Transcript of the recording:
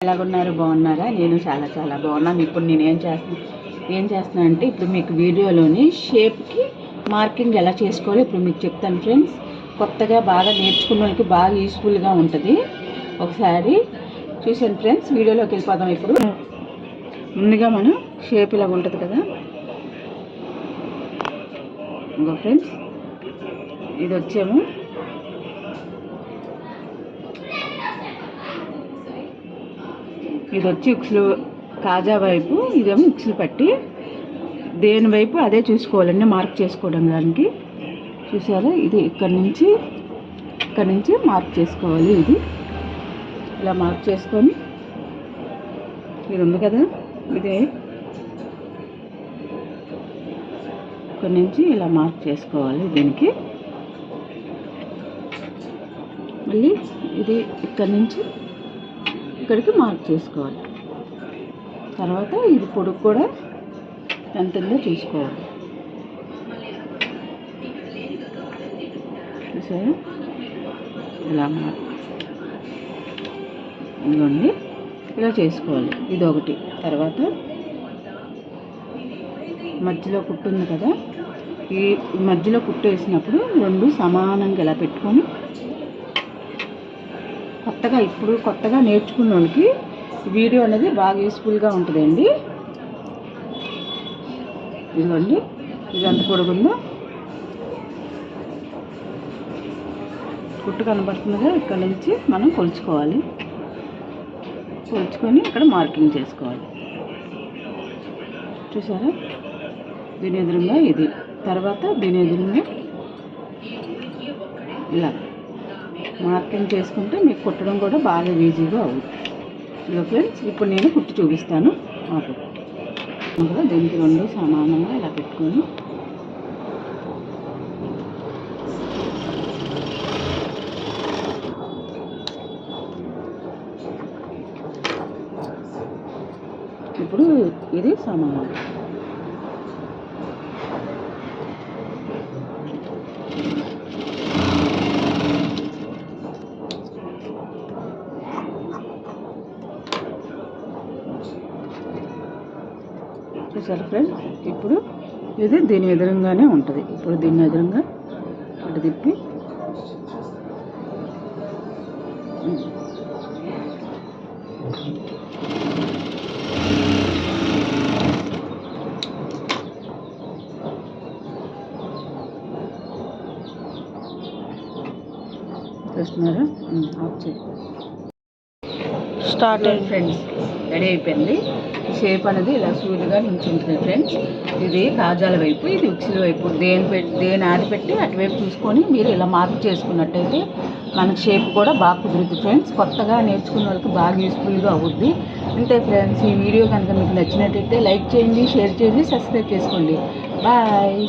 ఎలాగున్నారు? బాగున్నారా? నేను చాలా చాలా బాగున్నాను. ఇప్పుడు నేను ఏం చేస్తున్నా అంటే ఇప్పుడు మీకు వీడియోలోని షేప్కి మార్కింగ్ ఎలా చేసుకోవాలో ఇప్పుడు మీకు చెప్తాను ఫ్రెండ్స్. కొత్తగా బాగా నేర్చుకున్న వాళ్ళకి బాగా యూస్ఫుల్గా ఉంటుంది. ఒకసారి చూసాను ఫ్రెండ్స్. వీడియోలోకి వెళ్ళిపోదాం. ఇప్పుడు ముందుగా మనం షేప్ ఇలాగ ఉంటుంది కదా. ఇంకో ఫ్రెండ్స్ ఇది వచ్చేమో ఇది వచ్చి ఉక్సులు కాజా వైపు, ఇదేమో ఉక్సులు పట్టి. దేని వైపు అదే చూసుకోవాలండి మార్క్ చేసుకోవడం. దానికి చూసారా, ఇది ఇక్కడ నుంచి మార్క్ చేసుకోవాలి. ఇది ఇలా మార్క్ చేసుకొని ఇది ఉంది కదా, ఇదే ఇక్కడ నుంచి ఇలా మార్క్ చేసుకోవాలి. దీనికి మళ్ళీ ఇది ఇక్కడ నుంచి ఇక్కడికి మార్క్ చేసుకోవాలి. తర్వాత ఇది పొడుగు కూడా ఎంత ఉందో చూసుకోవాలి. చూసారా, ఇలా మార్క్ ఇదిగోండి, ఇలా చేసుకోవాలి. ఇది ఒకటి. తర్వాత మధ్యలో కుట్టు ఉంది కదా, ఈ మధ్యలో కుట్టు వేసినప్పుడు రెండు సమానంగా ఇలా పెట్టుకొని, ఇప్పుడు కొత్తగా నేర్చుకున్న వాళ్ళకి వీడియో అనేది బాగా యూస్ఫుల్గా ఉంటుందండి. ఇదిగోండి, ఇది ఎంత పొడుగుందో కుట్టు కనబడుతుందిగా, ఇక్కడ నుంచి మనం కొలుచుకోవాలి. కొలుచుకొని ఇక్కడ మార్కింగ్ చేసుకోవాలి. చూసారా, దీని ఎదురుగా ఇది, తర్వాత దీని ఎదురుగా ఇలా మార్కింగ్ చేసుకుంటే మీకు కుట్టడం కూడా బాగా ఈజీగా అవుతుంది. ఇక ఫ్రెండ్స్ ఇప్పుడు నేను కుట్టి చూపిస్తాను. కూడా దీనికి రెండు సమానంగా ఇలా పెట్టుకొని ఇప్పుడు ఇది సమానం. చూసారు ఫ్రెండ్స్, ఇప్పుడు ఇది దీని ఎదురుగానే ఉంటుంది. ఇప్పుడు దీన్ని ఎదురుగా అటు తిప్పి చూస్తున్నారా, ఆఫ్ చేయి. స్టార్ట్ అయ్యింది ఫ్రెండ్స్, రెడీ అయిపోయింది. షేప్ అనేది ఇలా సూదిగా నించుంటుంది ఫ్రెండ్స్. ఇది కాజాల వైపు, ఇది ఉక్సుల వైపు. దేని ఆది పెట్టి అటువైపు చూసుకొని మీరు ఇలా మార్క్ చేసుకున్నట్టయితే మనకు షేప్ కూడా బాగా కుదురుతుంది ఫ్రెండ్స్. కొత్తగా నేర్చుకున్న వాళ్ళకి బాగా యూస్ఫుల్గా అవుద్ది. అంతే ఫ్రెండ్స్, ఈ వీడియో కనుక మీకు నచ్చినట్టయితే లైక్ చేయండి, షేర్ చేయండి, సబ్స్క్రైబ్ చేసుకోండి. బాయ్.